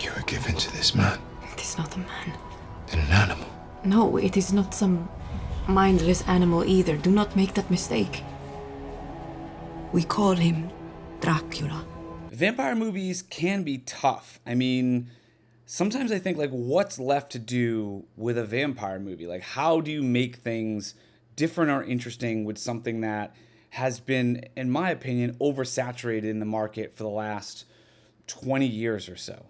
You were given to this man. It is not a man. Then an animal. No, it is not some mindless animal either. Do not make that mistake. We call him Dracula. Vampire movies can be tough. I mean, sometimes I think, like, what's left to do with a vampire movie? Like, how do you make things different or interesting with something that has been, in my opinion, oversaturated in the market for the last 20 years or so?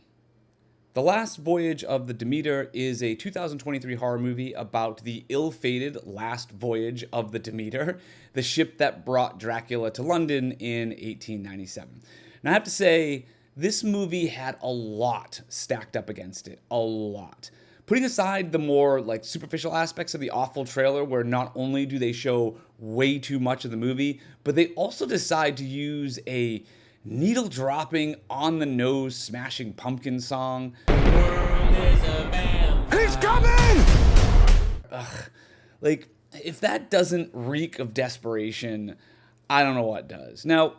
The Last Voyage of the Demeter is a 2023 horror movie about the ill-fated Last Voyage of the Demeter, the ship that brought Dracula to London in 1897. Now, I have to say, this movie had a lot stacked up against it. A lot. Putting aside the more like superficial aspects of the awful trailer, where not only do they show way too much of the movie, but they also decide to use a needle-dropping, on-the-nose, smashing pumpkin song. World is a man. He's coming! Ugh. Like, if that doesn't reek of desperation, I don't know what does. Now,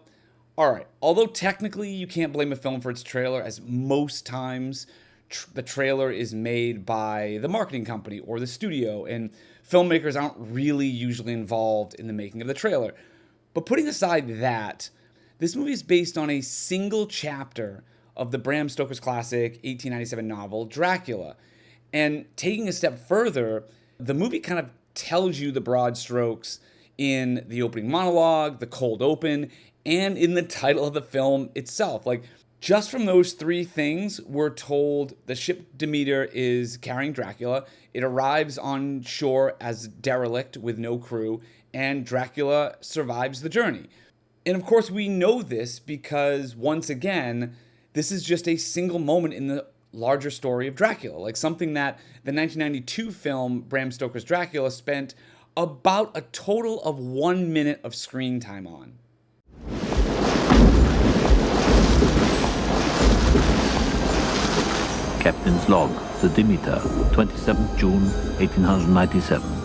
alright, although technically you can't blame a film for its trailer, as most times the trailer is made by the marketing company or the studio, and filmmakers aren't really usually involved in the making of the trailer. But putting aside that, this movie is based on a single chapter of the Bram Stoker's classic 1897 novel, Dracula. And taking a step further, the movie kind of tells you the broad strokes in the opening monologue, the cold open, and in the title of the film itself. Like, just from those three things, we're told the ship Demeter is carrying Dracula. It arrives on shore as derelict with no crew, and Dracula survives the journey. And of course, we know this because, once again, this is just a single moment in the larger story of Dracula, like something that the 1992 film Bram Stoker's Dracula spent about a total of 1 minute of screen time on. Captain's log, the Demeter, 27th June, 1897.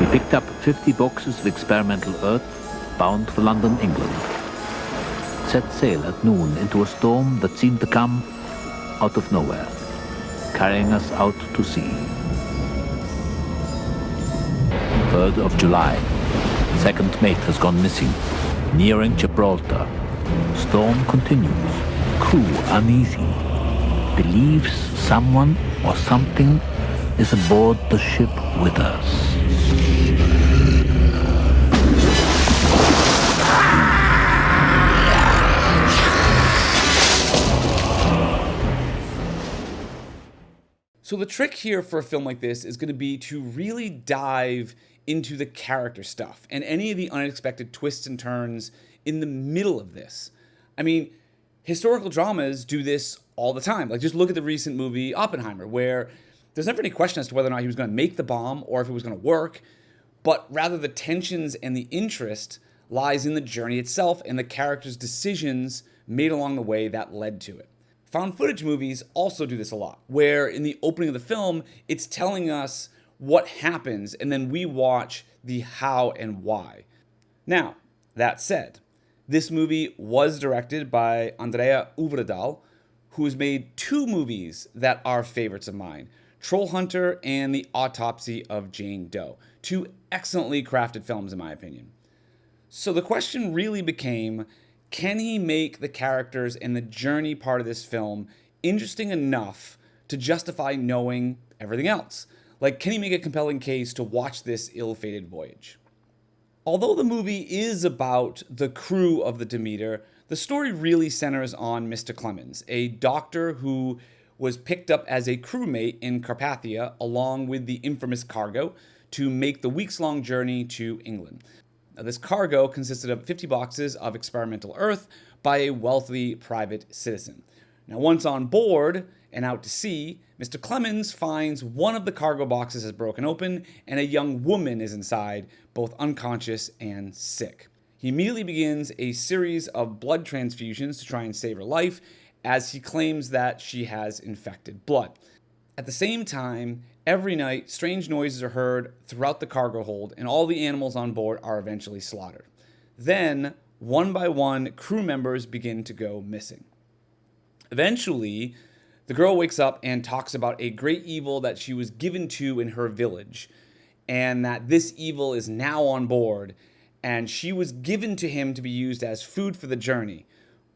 We picked up 50 boxes of experimental earth, bound for London, England. Set sail at noon into a storm that seemed to come out of nowhere, carrying us out to sea. 3rd of July. Second mate has gone missing. Nearing Gibraltar. Storm continues. Crew uneasy. Believes someone or something is aboard the ship with us. So the trick here for a film like this is going to be to really dive into the character stuff and any of the unexpected twists and turns in the middle of this. I mean, historical dramas do this all the time. Like, just look at the recent movie Oppenheimer, where there's never any question as to whether or not he was going to make the bomb or if it was going to work, but rather the tensions and the interest lies in the journey itself and the character's decisions made along the way that led to it. Found footage movies also do this a lot, where in the opening of the film, it's telling us what happens, and then we watch the how and why. Now, that said, this movie was directed by Andrea Uvredal, who has made two movies that are favorites of mine, Troll Hunter and The Autopsy of Jane Doe. Two excellently crafted films, in my opinion. So the question really became, can he make the characters and the journey part of this film interesting enough to justify knowing everything else? Like, can he make a compelling case to watch this ill-fated voyage? Although the movie is about the crew of the Demeter, the story really centers on Mr. Clemens, a doctor who was picked up as a crewmate in Carpathia along with the infamous cargo to make the weeks-long journey to England. Now, this cargo consisted of 50 boxes of experimental earth by a wealthy private citizen. Now, once on board and out to sea, Mr. Clemens finds one of the cargo boxes has broken open and a young woman is inside, both unconscious and sick. He immediately begins a series of blood transfusions to try and save her life, as he claims that she has infected blood. At the same time, every night, strange noises are heard throughout the cargo hold, and all the animals on board are eventually slaughtered. Then, one by one, crew members begin to go missing. Eventually, the girl wakes up and talks about a great evil that she was given to in her village, and that this evil is now on board, and she was given to him to be used as food for the journey.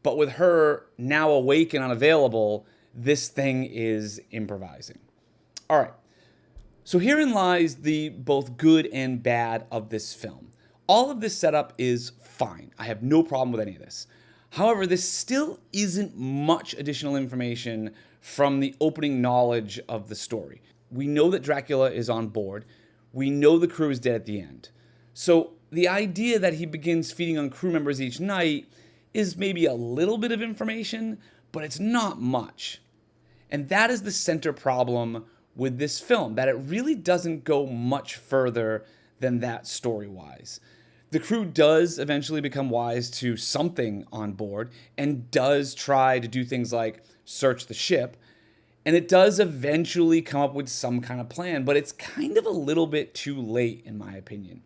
But with her now awake and unavailable, this thing is improvising. All right, so herein lies the both good and bad of this film. All of this setup is fine. I have no problem with any of this. However, this still isn't much additional information from the opening knowledge of the story. We know that Dracula is on board. We know the crew is dead at the end. So the idea that he begins feeding on crew members each night is maybe a little bit of information, but it's not much. And that is the center problem with this film, that it really doesn't go much further than that story-wise. The crew does eventually become wise to something on board and does try to do things like search the ship, and it does eventually come up with some kind of plan, but it's kind of a little bit too late, in my opinion.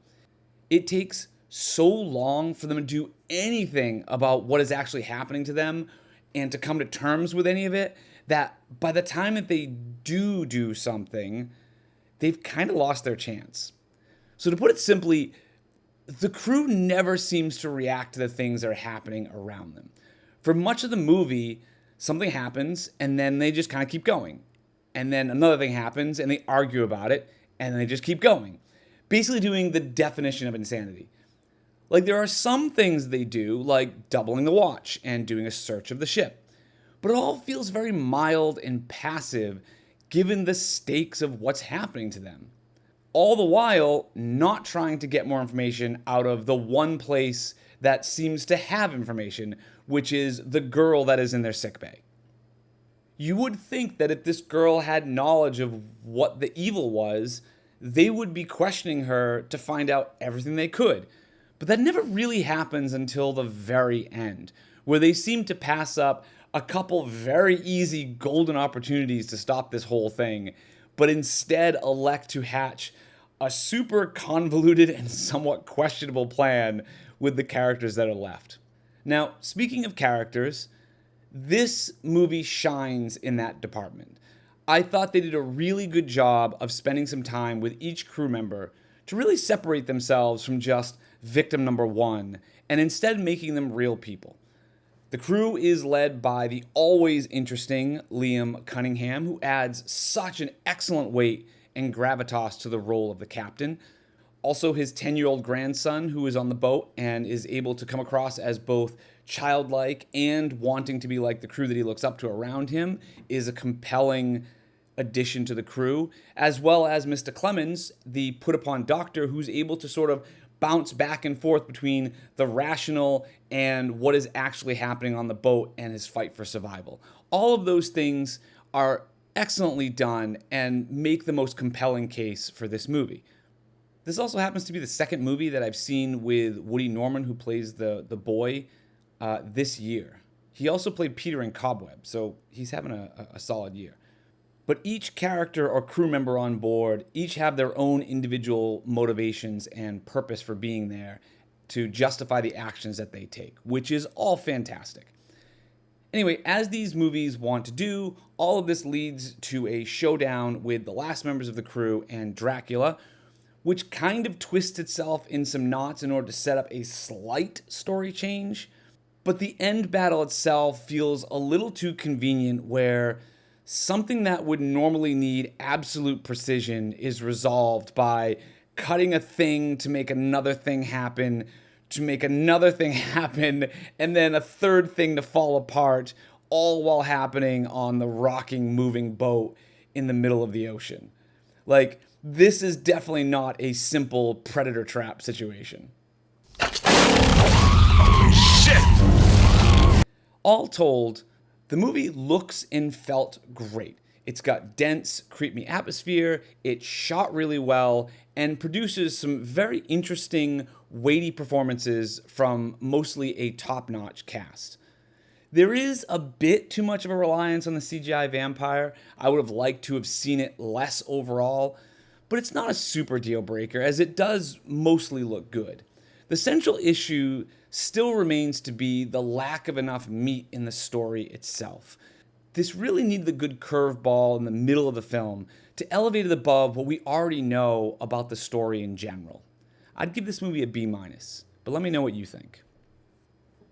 It takes so long for them to do anything about what is actually happening to them and to come to terms with any of it, that by the time that they do something, they've kind of lost their chance. So to put it simply, the crew never seems to react to the things that are happening around them. For much of the movie, something happens and then they just kind of keep going. And then another thing happens and they argue about it and they just keep going. Basically doing the definition of insanity. Like, there are some things they do, like doubling the watch and doing a search of the ship. But it all feels very mild and passive given the stakes of what's happening to them. All the while not trying to get more information out of the one place that seems to have information, which is the girl that is in their sickbay. You would think that if this girl had knowledge of what the evil was, they would be questioning her to find out everything they could. But that never really happens until the very end, where they seem to pass up a couple very easy golden opportunities to stop this whole thing, but instead elect to hatch a super convoluted and somewhat questionable plan with the characters that are left. Now, speaking of characters, this movie shines in that department. I thought they did a really good job of spending some time with each crew member to really separate themselves from just victim number one, and instead making them real people. The crew is led by the always interesting Liam Cunningham, who adds such an excellent weight and gravitas to the role of the captain. Also, his 10-year-old grandson, who is on the boat and is able to come across as both childlike and wanting to be like the crew that he looks up to around him, is a compelling addition to the crew, as well as Mr. Clemens, the put-upon doctor, who's able to sort of bounce back and forth between the rational and what is actually happening on the boat and his fight for survival. All of those things are excellently done and make the most compelling case for this movie. This also happens to be the second movie that I've seen with Woody Norman, who plays the boy, this year. He also played Peter in Cobweb, so he's having a solid year. But each character or crew member on board each have their own individual motivations and purpose for being there to justify the actions that they take, which is all fantastic. Anyway, as these movies want to do, all of this leads to a showdown with the last members of the crew and Dracula, which kind of twists itself in some knots in order to set up a slight story change. But the end battle itself feels a little too convenient, where something that would normally need absolute precision is resolved by cutting a thing to make another thing happen, to make another thing happen, and then a third thing to fall apart, all while happening on the rocking, moving boat in the middle of the ocean. Like, this is definitely not a simple predator trap situation. All told, the movie looks and felt great. It's got dense, creepy atmosphere, it's shot really well, and produces some very interesting, weighty performances from mostly a top-notch cast. There is a bit too much of a reliance on the CGI vampire. I would have liked to have seen it less overall, but it's not a super deal breaker, as it does mostly look good. The central issue still remains to be the lack of enough meat in the story itself. this really needed a good curveball in the middle of the film to elevate it above what we already know about the story in general. I'd give this movie a B-, but let me know what you think.